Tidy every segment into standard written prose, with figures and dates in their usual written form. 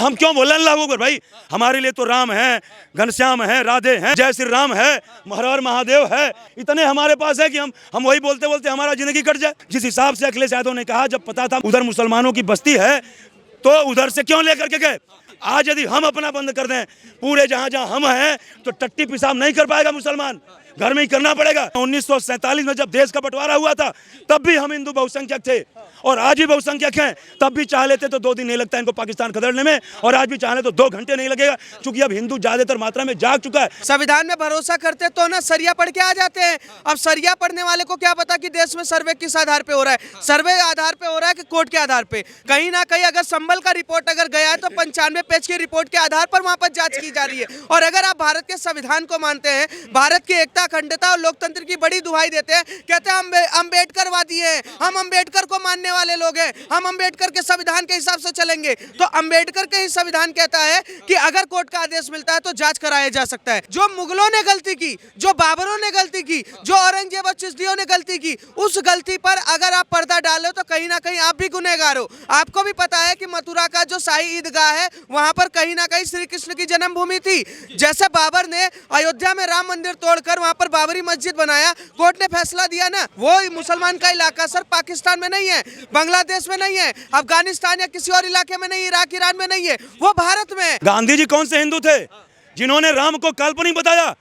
हम क्यों बोले अल्लाह अकबर भाई? हमारे लिए तो राम है, घनश्याम है, राधे हैं, जय श्री राम है, हर हर महादेव है, इतने हमारे पास है कि हम वही बोलते बोलते हमारा जिंदगी कट जाए। जिस हिसाब से अखिलेश यादव ने कहा, जब पता था उधर मुसलमानों की बस्ती है तो उधर से क्यों लेकर के गए? आज यदि हम अपना बंद कर दें, पूरे जहां जहां हम हैं, तो टट्टी पेशाब नहीं कर पाएगा मुसलमान, घर में ही करना पड़ेगा। 1947 में जब देश का बंटवारा हुआ था तब भी हम हिंदू बहुसंख्यक थे और आज भी बहुसंख्यक हैं। तब भी चाह लेते तो 2 दिन नहीं लगता इनको पाकिस्तान खदेड़ने में, और आज भी चाहे तो 2 घंटे नहीं लगेगा, क्योंकि अब हिंदू ज्यादातर मात्रा में जाग चुका है। संविधान में भरोसा करते तो ना सरिया पढ़ के आ जाते हैं। अब सरिया पढ़ने वाले को क्या पता कि देश में सर्वे किस आधार पे हो रहा है? सर्वे आधार पे हो रहा है कि कोर्ट के आधार पे? कहीं ना कहीं अगर संबल का रिपोर्ट अगर गया है तो 95 पेज की रिपोर्ट के आधार पर वहां पर जांच की जा रही है। और अगर आप भारत के संविधान को मानते हैं, भारत की एकता, अखंडता और लोकतंत्र की बड़ी दुहाई देते हैं, कहते हैं अम्बेडकरवादी है, हम अम्बेडकर को मानने वाले लोग हैं, हम अम्बेडकर के संविधान के हिसाब से चलेंगे, तो अम्बेडकर के ही संविधान कहता है कि अगर कोर्ट का आदेश मिलता है तो जांच कराया जा सकता है। जो मुगलों ने गलती की, जो बाबरों ने गलती की, जो औरंगजेब और चिश्तियों ने गलती की, उस गलती पर अगर आप पर्दा डालो तो कहीं ना कहीं आप भी गुनहगार हो। आपको भी पता है कि मथुरा का जो शाही ईदगाह है वहां पर कहीं ना कहीं श्री कृष्ण की जन्मभूमि थी। जैसे बाबर ने अयोध्या में राम मंदिर तोड़कर वहां पर बाबरी मस्जिद बनाया, कोर्ट ने फैसला दिया ना, वो मुसलमान का इलाका सर पाकिस्तान में नहीं है, बांग्लादेश में नहीं है, अफगानिस्तान या किसी और इलाके में नहीं, इराक ईरान में नहीं है, वो भारत में है। गांधी जी कौन से हिंदू थे जिन्होंने राम को काल्पनिक बताया?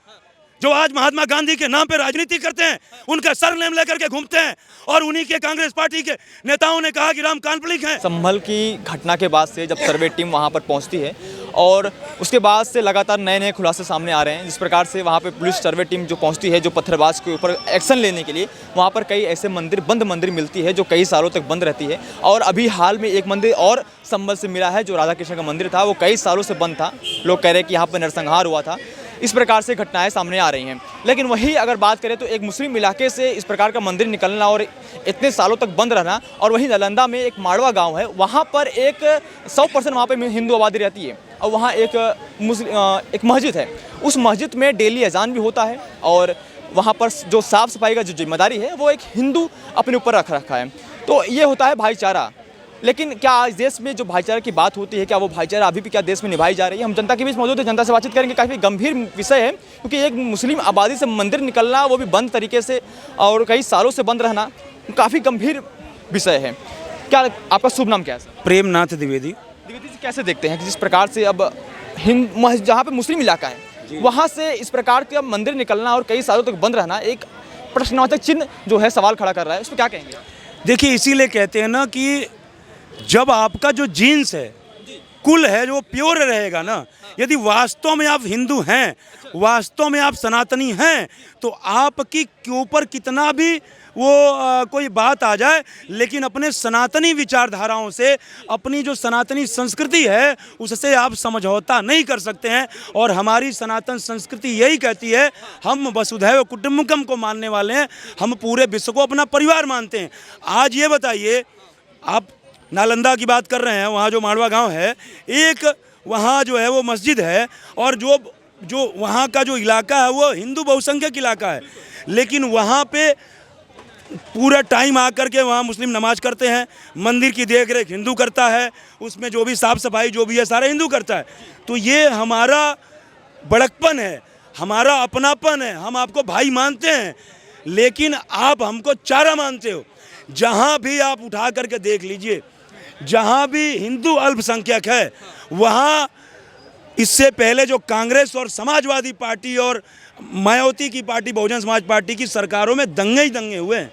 जो आज महात्मा गांधी के नाम पे राजनीति करते हैं, उनका सरनेम लेकर के घूमते हैं, और उन्हीं के कांग्रेस पार्टी के नेताओं ने कहा कि राम काल्पनिक हैं। संभल की घटना के बाद से जब सर्वे टीम वहां पर पहुंचती है और उसके बाद से लगातार नए नए खुलासे सामने आ रहे हैं, जिस प्रकार से वहां पर पुलिस सर्वे टीम जो पहुंचती है, जो पत्थरबाज के ऊपर एक्शन लेने के लिए, वहां पर कई ऐसे बंद मंदिर मिलती है जो कई सालों तक बंद रहती है। और अभी हाल में एक मंदिर और संभल से मिला है, जो राधा कृष्ण का मंदिर था, वो कई सालों से बंद था। लोग कह रहे हैं कि यहाँ पर नरसंहार हुआ था। इस प्रकार से घटनाएं सामने आ रही हैं। लेकिन वही अगर बात करें तो एक मुस्लिम इलाके से इस प्रकार का मंदिर निकलना और इतने सालों तक बंद रहना, और वहीं नालंदा में एक माड़वा गांव है, वहां पर एक 100% वहां पर हिंदू आबादी रहती है, और वहां एक मस्जिद है। उस मस्जिद में डेली अजान भी होता है, और वहां पर जो साफ़ सफाई का जो जिम्मेदारी है वो एक हिंदू अपने ऊपर रखा है। तो ये होता है भाईचारा। लेकिन क्या इस देश में जो भाईचारे की बात होती है, क्या वो भाईचारा अभी भी क्या देश में निभाई जा रही है? हम जनता के बीच मौजूद है, जनता से बातचीत करेंगे। काफ़ी गंभीर विषय है, क्योंकि एक मुस्लिम आबादी से मंदिर निकलना, वो भी बंद तरीके से और कई सालों से बंद रहना, काफ़ी गंभीर विषय है। क्या आपका शुभ नाम क्या है? प्रेमनाथ द्विवेदी। द्विवेदी जी, कैसे देखते हैं कि जिस प्रकार से अब जहाँ पे मुस्लिम इलाका है वहाँ से इस प्रकार का मंदिर निकलना और कई सालों तक बंद रहना एक प्रश्नवाचक चिन्ह जो है सवाल खड़ा कर रहा है, उस पर क्या कहेंगे? देखिए, इसीलिए कहते हैं ना कि जब आपका जो जीन्स है, कुल है, जो प्योर रहेगा ना, यदि वास्तव में आप हिंदू हैं, वास्तव में आप सनातनी हैं, तो आपकी के ऊपर कितना भी कोई बात आ जाए, लेकिन अपने सनातनी विचारधाराओं से, अपनी जो सनातनी संस्कृति है, उससे आप समझौता नहीं कर सकते हैं। और हमारी सनातन संस्कृति यही कहती है, हम वसुधैव कुटुंबकम को मानने वाले हैं, हम पूरे विश्व को अपना परिवार मानते हैं। आज ये बताइए, आप नालंदा की बात कर रहे हैं, वहाँ जो माड़वा गांव है, एक वहाँ जो है वो मस्जिद है, और जो वहाँ का जो इलाका है वो हिंदू बहुसंख्यक इलाका है, लेकिन वहाँ पे पूरा टाइम आकर के वहाँ मुस्लिम नमाज करते हैं, मंदिर की देख रेख हिंदू करता है, उसमें जो भी साफ़ सफाई जो भी है सारा हिंदू करता है। तो ये हमारा बड़कपन है, हमारा अपनापन है, हम आपको भाई मानते हैं, लेकिन आप हमको चारा मानते हो। जहाँ भी आप उठा करके देख लीजिए, जहाँ भी हिंदू अल्पसंख्यक है, वहाँ इससे पहले जो कांग्रेस और समाजवादी पार्टी और मायावती की पार्टी, बहुजन समाज पार्टी की सरकारों में दंगे ही दंगे हुए हैं।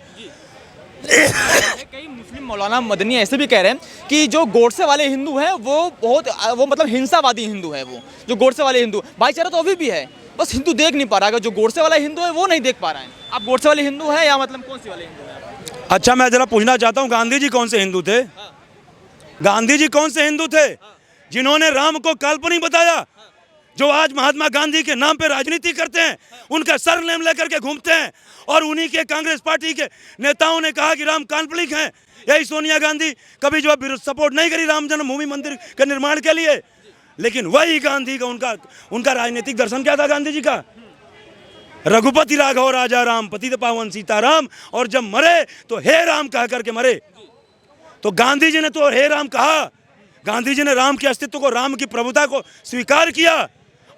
कई मुस्लिम मौलाना मदनी ऐसे भी कह रहे हैं कि जो गोडसे वाले हिंदू हैं वो मतलब हिंसावादी हिंदू है। वो जो गोडसे वाले हिंदू, भाईचारा तो अभी भी है, बस हिंदू देख नहीं पा रहा है। जो गोडसे वाला हिंदू है वो नहीं देख पा रहा है। आप गोडसे वाले हिंदू हैं या मतलब कौन सी वाले हिंदू हैं? अच्छा, मैं जरा पूछना चाहता हूँ, गांधी जी कौन से हिंदू थे? गांधी जी कौन से हिंदू थे जिन्होंने राम को काल्पनिक बताया? जो आज महात्मा गांधी के नाम पे राजनीति करते हैं, उनका सरनेम लेकर के घूमते हैं, और उन्हीं के कांग्रेस पार्टी के नेताओं ने कहा कि राम काल्पनिक हैं। यही सोनिया गांधी कभी जो सपोर्ट नहीं करी राम जन्मभूमि मंदिर के निर्माण के लिए, लेकिन वही गांधी का उनका राजनीतिक दर्शन क्या था? गांधी जी का रघुपति राघव राजा राम, पतित पावन सीताराम, और जब मरे तो हे राम कह करके मरे। तो गांधी जी ने तो हे राम कहा, गांधी जी ने राम के अस्तित्व को, राम की प्रभुता को स्वीकार किया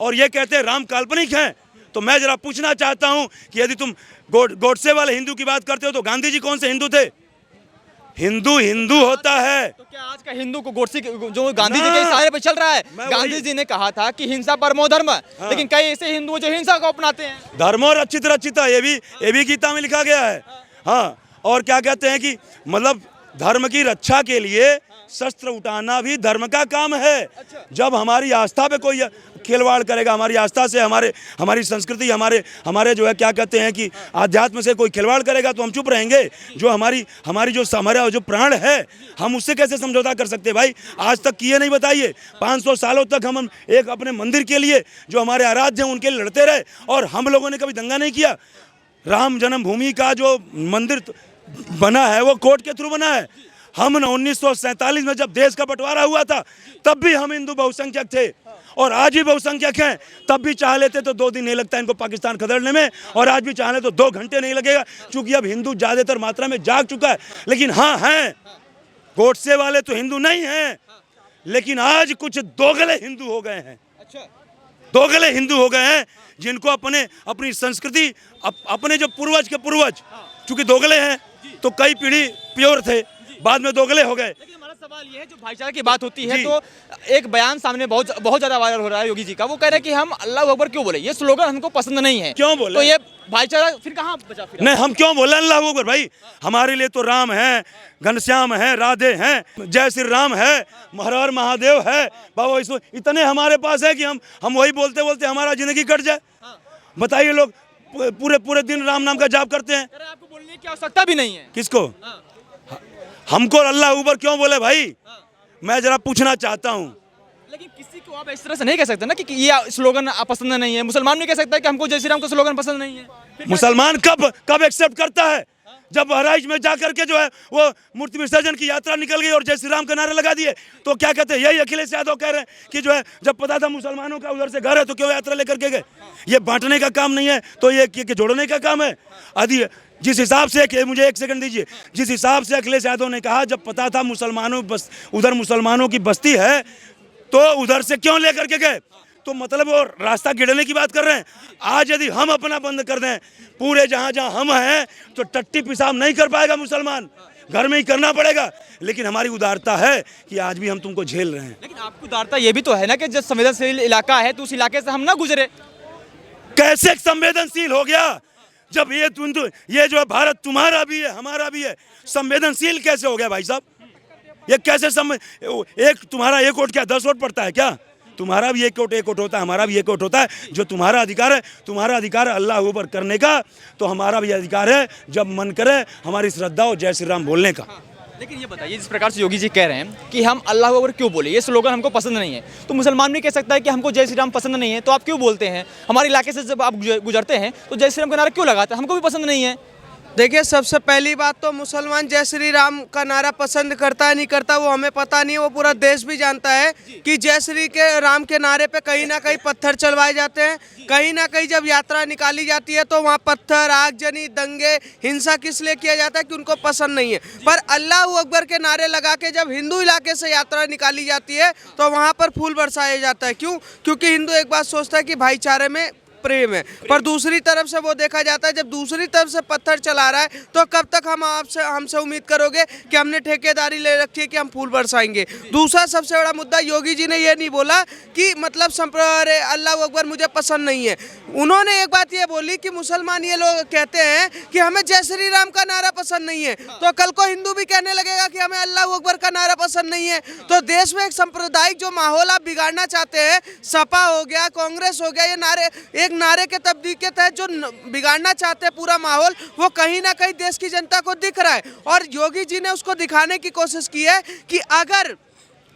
और ये कहते हैं राम काल्पनिक हैं। तो मैं जरा पूछना चाहता हूं कि यदि तुम गोडसे वाले हिंदू की बात करते हो तो गांधी जी कौन से हिंदू थे? हिंदू हिंदू होता है। तो क्या आज का हिंदू को गोडसे जो गांधी जी के इशारे पे चल रहा है? गांधी जी ने कहा था कि हिंसा परमो धर्म, लेकिन कई ऐसे हिंदू हैं जो हिंसा को अपनाते हैं। धर्मो रचित रचिता, ये भी गीता में लिखा गया है। हाँ, और क्या कहते हैं कि मतलब धर्म की रक्षा के लिए शस्त्र उठाना भी धर्म का काम है। जब हमारी आस्था पे कोई खिलवाड़ करेगा, हमारी आस्था से, हमारी संस्कृति, हमारे जो है क्या कहते हैं कि आध्यात्म से कोई खिलवाड़ करेगा तो हम चुप रहेंगे। जो हमारी जो हमारा जो प्राण है, हम उससे कैसे समझौता कर सकते हैं भाई? आज तक किए नहीं, बताइए। 500 सालों तक हम एक अपने मंदिर के लिए, जो हमारे आराध्य हैं उनके लिए लड़ते रहे, और हम लोगों ने कभी दंगा नहीं किया। राम जन्मभूमि का जो मंदिर बना है वो कोर्ट के थ्रू बना है। हम 1947 में जब देश का बंटवारा हुआ था तब भी हम हिंदू बहुसंख्यक थे, और आज भी बहुसंख्यक हैं। तब भी चाह लेते तो 2 दिन नहीं लगता इनको पाकिस्तान खदेड़ने में, और आज भी चाह ले तो 2 घंटे नहीं लगेगा, क्योंकि अब हिंदू ज़्यादातर मात्रा में जाग चुका है। लेकिन हाँ हैं, गोडसे वाले तो हिंदू नहीं हैं, लेकिन आज कुछ दोगले हिंदू हो गए हैं। दोगले हिंदू हो गए हैं जिनको अपनी संस्कृति, अपने जो पूर्वज के पूर्वज, चूंकि दोगले हैं तो कई पीढ़ी प्योर थे, बाद में दोगले हो गए। लेकिन हमारा सवाल ये है, जो भाईचारा की बात होती है तो एक बयान सामने बहुत ज्यादा वायरल हो रहा है योगी जी का। वो कह रहे हैं कि हम अल्लाह अकबर क्यों बोले, ये स्लोगन हमको पसंद नहीं है। क्यों बोले? तो ये भाईचारा फिर कहाँ बचा? नहीं, हम क्यों बोले अल्लाह अकबर भाई? हमारे लिए तो राम है, घनश्याम है, राधे हैं, जय श्री राम है, हर हर महादेव है, बाबा इसमें इतने हमारे पास है कि हम वही बोलते बोलते हमारा जिंदगी कट जाए। बताइए, लोग पूरे दिन राम नाम का जाप करते हैं। आपको बोलने की आवश्यकता भी नहीं है। किसको? हमको अल्लाह अकबर क्यों बोले भाई? मैं जरा पूछना चाहता हूँ। लेकिन किसी को आप इस तरह से नहीं कह सकते ना कि ये स्लोगन पसंद नहीं है। मुसलमान नहीं कह सकता कि हमको जय श्री राम का स्लोगन पसंद नहीं है। मुसलमान कब एक्सेप्ट करता है? जब बहराइच में जाकर के जो है वो मूर्ति विसर्जन की यात्रा निकल गई और जय श्री राम का नारे लगा दिए, तो क्या कहते हैं? यही अखिलेश यादव कह रहे हैं कि जो है जब पता था मुसलमानों का उधर से घर है तो क्यों यात्रा लेकर के गए? ये बांटने का काम नहीं है, तो ये जोड़ने का काम है। आदि जिस हिसाब से, मुझे 1 सेकंड दीजिए, जिस हिसाब से अखिलेश यादव ने कहा जब पता था उधर मुसलमानों की बस्ती है तो उधर से क्यों लेकर के गए, तो मतलब वो रास्ता गिरने की बात कर रहे हैं। आज यदि हम अपना बंद कर दें, पूरे जहाँ हम हैं, तो टट्टी पेशाब नहीं कर पाएगा मुसलमान, घर में ही करना पड़ेगा। लेकिन हमारी उदारता है कि आज भी हम तुमको झेल रहे हैं। लेकिन आपकी उदारता ये भी तो है ना कि जब संवेदनशील इलाका है तो उस इलाके से हम ना गुजरे। कैसे संवेदनशील हो गया? जब ये जो है भारत तुम्हारा भी है, हमारा भी है, संवेदनशील कैसे हो गया भाई साहब? ये कैसे एक तुम्हारा 1 वोट क्या 10 वोट पड़ता है क्या? तुम्हारा भी 1 वोट होता है, हमारा भी 1 वोट होता है। जो तुम्हारा अधिकार है, तुम्हारा अधिकार है अल्लाह अकबर करने का, तो हमारा भी अधिकार है जब मन करे हमारी श्रद्धा हो जय श्री राम बोलने का। लेकिन ये बताइए, जिस प्रकार से योगी जी कह रहे हैं कि हम अल्लाह अकबर क्यों बोले, ये स्लोगन हमको पसंद नहीं है, तो मुसलमान भी कह सकता है कि हमको जय श्री राम पसंद नहीं है, तो आप क्यों बोलते हैं? हमारे इलाके से जब आप गुजरते हैं तो जय श्री राम का नारा क्यों लगाते हैं? हमको भी पसंद नहीं है। देखिए, सबसे पहली बात तो मुसलमान जय श्री राम का नारा पसंद करता है नहीं करता वो हमें पता नहीं है, वो पूरा देश भी जानता है कि जय श्री राम के नारे पे कहीं ना कहीं पत्थर चलवाए जाते हैं। कहीं ना कहीं जब यात्रा निकाली जाती है तो वहाँ पत्थर, आगजनी, दंगे, हिंसा किस लिए किया जाता है कि उनको पसंद नहीं है। पर अल्लाह अकबर के नारे लगा के जब हिंदू इलाके से यात्रा निकाली जाती है तो वहाँ पर फूल बरसाया जाता है। क्यों? क्योंकि हिंदू एक बात सोचता है कि भाईचारे में प्रेम है। पर दूसरी तरफ से वो देखा जाता है, जब दूसरी तरफ से पत्थर चला रहा है तो कब तक हमसे उम्मीद करोगे कि हमने ठेकेदारी ले रखी है कि हम फूल बरसाएंगे। दूसरा सबसे बड़ा मुद्दा, योगी जी ने ये नहीं बोला कि मतलब अल्लाह अकबर मुझे पसंद नहीं है। उन्होंने एक बात ये बोली कि मुसलमान ये लोग कहते हैं कि हमें जय श्री राम का नारा पसंद नहीं है, तो कल को हिंदू भी कहने लगेगा कि हमें अल्लाह अकबर का नारा पसंद नहीं है। तो देश में एक सांप्रदायिक जो माहौल आप बिगाड़ना चाहते हैं, सपा हो गया, कांग्रेस हो गया, ये नारे के तब्दील के तहत जो बिगाड़ना चाहते हैं पूरा माहौल, वो कहीं ना कहीं देश की जनता को दिख रहा है। और योगी जी ने उसको दिखाने की कोशिश की है कि अगर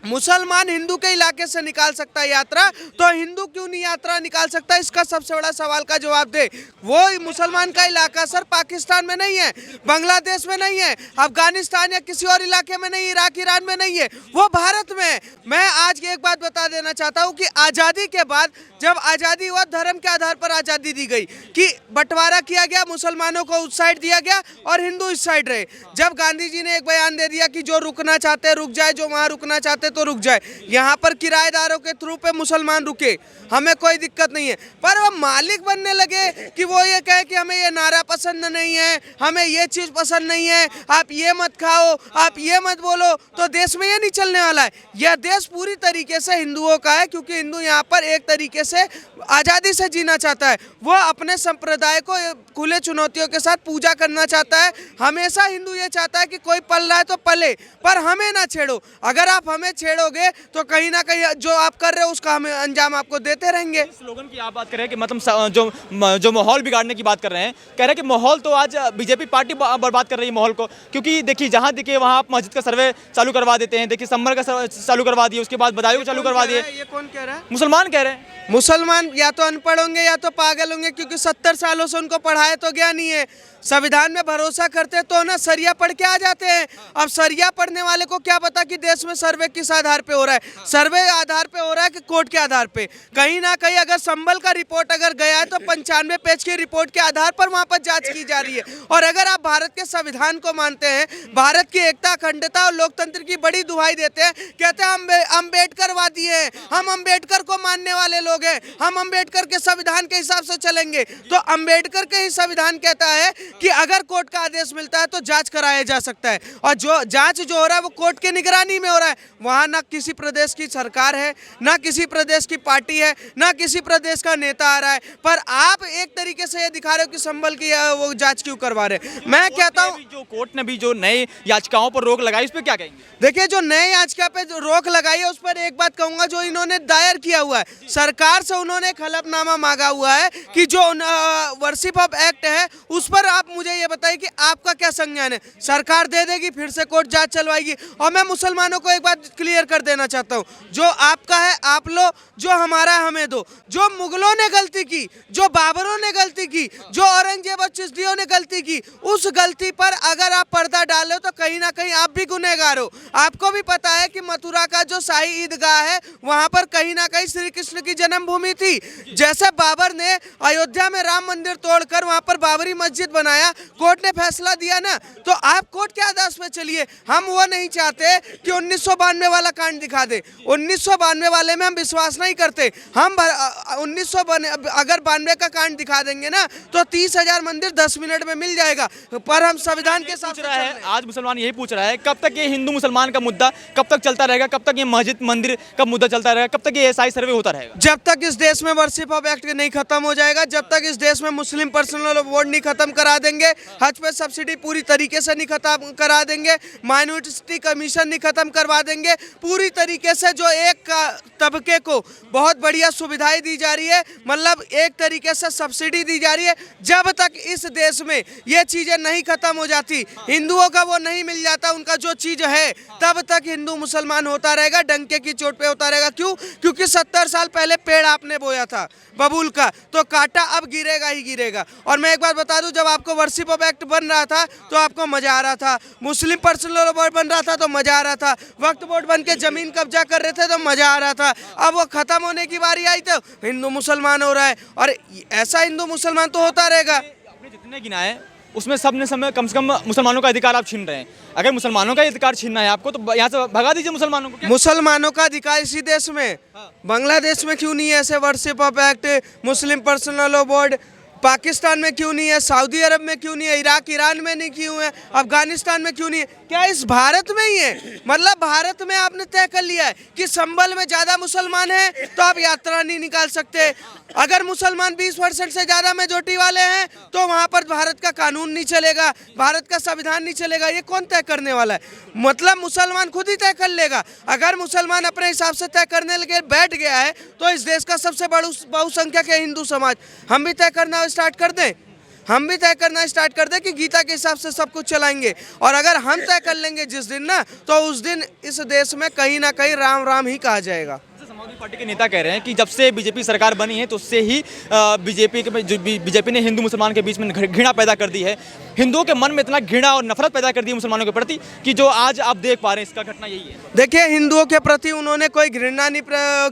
मुसलमान हिंदू के इलाके से निकाल सकता है यात्रा, तो हिंदू क्यों नहीं यात्रा निकाल सकता? इसका सबसे बड़ा सवाल का जवाब दे। वो मुसलमान का इलाका सर पाकिस्तान में नहीं है, बांग्लादेश में नहीं है, अफगानिस्तान या किसी और इलाके में नहीं, इराक ईरान में नहीं है, वो भारत में है। मैं आज एक बात बता देना चाहता हूँ कि आज़ादी के बाद जब आज़ादी हुआ, धर्म के आधार पर आज़ादी दी गई कि बंटवारा किया गया, मुसलमानों को उस साइड दिया गया और हिंदू इस साइड रहे। जब गांधी जी ने एक बयान दे दिया कि जो रुकना चाहते रुक जाए, जो वहाँ रुकना चाहते तो रुक जाए, यहाँ पर किराएदारों के थ्रू पे मुसलमान रुके, हमें कोई दिक्कत नहीं है। पर वो मालिक बनने लगे कि वो ये कहे कि हमें ये नारा पसंद नहीं है, हमें ये चीज़ पसंद नहीं है, आप ये मत खाओ, आप ये मत बोलो, तो देश में ये नहीं चलने वाला है। यह देश पूरी तरीके से हिंदुओं का है, क्योंकि हिंदू यहाँ पर एक तरीके से आज़ादी से जीना चाहता है। वो अपने संप्रदाय को खुले चुनौतियों के साथ पूजा करना चाहता है। हमेशा हिंदू ये चाहता है कि कोई पल रहा है तो पले, पर हमें ना छेड़ो। अगर आप हमें छेड़ोगे तो कहीं ना कहीं जो आप कर रहे हो उसका हमें अंजाम आपको देते रहेंगे। स्लोगन की आप बात कर रहे हैं कि मतलब जो माहौल बिगाड़ने की बात कर रहे हैं, कह रहे हैं कि माहौल तो आज बीजेपी पार्टी बर्बाद कर रही है माहौल को, क्योंकि देखिए जहाँ देखिए वहाँ आप मस्जिद का सर्वे चालू करवा देते हैं। देखिए संभल का चालू करवा दिए, उसके बाद बदायूं को चालू करवा दिए। ये कौन कह रहा है? मुसलमान कह रहे हैं। मुसलमान या तो अनपढ़ होंगे या तो पागल होंगे, क्योंकि 70 सालों से उनको पढ़ाया तो गया नहीं है। संविधान में भरोसा करते तो ना सरिया पढ़ के आ जाते हैं। अब सरिया पढ़ने वाले को क्या पता कि देश में सर्वे किस आधार पे हो रहा है। सर्वे आधार पे हो रहा है कि कोर्ट के आधार पे। कहीं ना कहीं अगर संभल का रिपोर्ट अगर गया है तो 95 पेज की रिपोर्ट के आधार पर वहाँ पर जाँच की जा रही है। और अगर आप भारत के संविधान को मानते हैं, भारत की एकता, अखंडता और लोकतंत्र की बड़ी दुहाई देते हैं, कहते हैं हम अम्बेडकरवादी हैं, हम अम्बेडकर को मानने वाले लोग हैं, हम अम्बेडकर के संविधान के हिसाब से चलेंगे। तो अम्बेडकर के ही संविधान कहता है कि अगर कोर्ट का आदेश मिलता है तो जांच कराया जा सकता है, और जो जांच जो हो रहा है वो कोर्ट के निगरानी में हो रहा है। वहाँ ना किसी प्रदेश की सरकार है, ना किसी प्रदेश की पार्टी है, ना किसी प्रदेश का नेता आ रहा है, पर आप एक तरीके से ये दिखा रहे हो कि संभल की वो जांच क्यों करवा रहे। मैं कहता हूँ जो कोर्ट ने भी जो नए याचिकाओं पर रोक लगाई, उस पर क्या कहेंगे? देखिए, जो नए याचिका पे जो रोक लगाई है उस पर एक बात कहूंगा, जो इन्होंने दायर किया हुआ है, सरकार से उन्होंने एक हलफनामा मांगा हुआ है कि जो वर्शिप ऑफ एक्ट है उस पर आप मुझे ये बताइए कि आपका क्या संज्ञान है। सरकार दे देगी, फिर से कोर्ट जांच चलवाएगी। और मैं मुसलमानों को एक बात क्लियर कर देना चाहता हूँ, जो आपका है आप लो, जो हमारा है हमें दो। जो मुगलों ने गलती की, जो बाबरों ने गलती की, जो औरंगजेब और चिश्तियों ने गलती की, उस गलती पर अगर आप पर्दा डालो तो कहीं ना कहीं आप भी गुनहगार हो। आपको भी पता है कि मथुरा का जो शाही ईदगाह है वहां पर कहीं ना कहीं श्री कृष्ण की जन्मभूमि थी। जैसे बाबर ने अयोध्या में राम मंदिर तोड़कर वहां पर बाबरी मस्जिद बनाया, कोर्ट ने फैसला दिया ना, तो आप कोर्ट के आदेश पे चलिए। हम वो नहीं चाहते कि 1992 वाला कांड दिखा दे। 1992 वाले में हम विश्वास नहीं करते। हम 1992 अगर 92 का कांड दिखा देंगे ना तो 30,000 मंदिर 10 मिनट में मिल जाएगा, पर हम संविधान के साथ है। आज मुसलमान यही पूछ रहा है, कब तक ये हिंदू मुसलमान का मुद्दा कब तक चलता रहेगा, कब तक ये मस्जिद मंदिर का मुद्दा चलता रहेगा, कब तक ये एसआई सर्वे होता रहेगा? जब तक इस देश में वर्शिप ऑफ एक्ट नहीं खत्म हो जाएगा, जब तक इस देश में मुस्लिम पर्सनल लॉ बोर्ड नहीं खत्म करा देंगे, हज पे सब्सिडी पूरी तरीके से नहीं खत्म करा देंगे, माइनॉरिटी कमीशन नहीं खत्म करवा देंगे, पूरी तरीके से जो एक तबके को बहुत बढ़िया सुविधाएं दी जा रही है, मतलब एक तरीके से सब्सिडी दी जा रही है, जब तक इस देश में ये चीजें नहीं खत्म हो जाती, हिंदुओं का वो नहीं मिल जाता उनका जो चीज है, तब तक हिंदू मुसलमान होता रहेगा, डंके की चोट पे होता रहेगा। क्यों? क्योंकि 70 साल पहले पेड़ आपने बोया था बबूल का, तो कांटा अब गिरेगा ही गिरेगा। और मैं एक बात बता दूं, जब आपको वर्शिप ऑफ एक्ट बन रहा था तो आपको मजा आ रहा था, मुस्लिम पर्सनल लॉ बोर्ड बन रहा था तो मजा आ रहा था, वक्फ बोर्ड बन के जमीन कब्जा कर रहे थे तो मजा आ रहा था। अब वो खत्म होने की बारी आई तो हिंदू मुसलमान हो रहा है, और ऐसा हिंदू मुसलमान तो होता रहेगा। आपने जितने गिनाए उसमें सब ने समय कम से कम मुसलमानों का अधिकार आप छीन रहे हैं। अगर मुसलमानों का अधिकार छीनना है आपको तो यहाँ से भगा दीजिए मुसलमानों को। मुसलमानों का अधिकार इसी देश में, बांग्लादेश में क्यों नहीं है ऐसे worship of act, Muslim personal law board? Pakistan में क्यों नहीं है? सऊदी अरब में क्यों नहीं है? इराक ईरान में नहीं क्यों है? अफगानिस्तान में क्यों नहीं है? क्या इस भारत में ही है? मतलब भारत में आपने तय कर लिया है कि संभल में ज़्यादा मुसलमान हैं तो आप यात्रा नहीं निकाल सकते। अगर मुसलमान 20% से ज़्यादा मेजोरिटी वाले हैं तो वहाँ पर भारत का कानून नहीं चलेगा, भारत का संविधान नहीं चलेगा। ये कौन तय करने वाला है? मतलब मुसलमान खुद ही तय कर लेगा। अगर मुसलमान अपने हिसाब से तय करने लगे बैठ गया है तो इस देश का सबसे बहुसंख्यक है हिंदू समाज, हम भी तय करना स्टार्ट कर दें, हम भी तय करना स्टार्ट कर दें कि गीता के हिसाब से सब कुछ चलाएंगे। और अगर हम तय कर लेंगे जिस दिन ना, तो उस दिन इस देश में कहीं ना कहीं राम राम ही कहा जाएगा। समाजवादी पार्टी के नेता कह रहे हैं कि जब से बीजेपी सरकार बनी है तो उससे ही बीजेपी ने हिंदू मुसलमान के बीच में घृणा पैदा कर दी है, हिंदुओं के मन में इतना घृणा और नफरत पैदा कर दी है मुसलमानों के प्रति कि जो आज आप देख पा रहे हैं, इसका घटना यही है। देखिए, हिंदुओं के प्रति उन्होंने कोई घृणा नहीं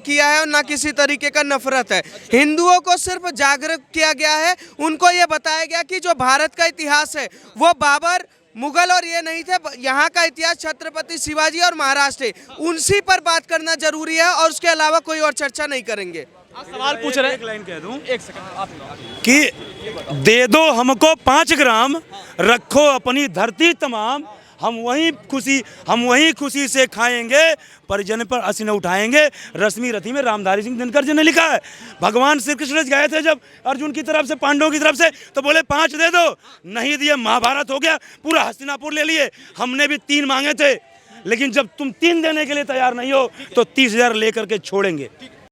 किया है और ना किसी तरीके का नफरत है। हिंदुओं को सिर्फ जागरूक किया गया है, उनको ये बताया गया कि जो भारत का इतिहास है वो बाबर मुगल और ये नहीं थे, यहाँ का इतिहास छत्रपति शिवाजी और महाराष्ट्र है, उनसी पर बात करना जरूरी है और उसके अलावा कोई और चर्चा नहीं करेंगे। आप सवाल पूछ रहे एक लाइन कह दूं हैं, एक सेकंड आप कि दे दो हमको 5 ग्राम, रखो अपनी धरती तमाम, हम वही खुशी से खाएंगे, परिजन पर असी न उठाएंगे। रश्मि रथी में रामधारी सिंह दिनकर जी ने लिखा है। भगवान श्री कृष्ण गए थे जब अर्जुन की तरफ से, पांडवों की तरफ से, तो बोले 5 दे दो, नहीं दिए, महाभारत हो गया, पूरा हस्तिनापुर ले लिए। हमने भी 3 मांगे थे, लेकिन जब तुम 3 देने के लिए तैयार नहीं हो तो 30,000 लेकर के छोड़ेंगे।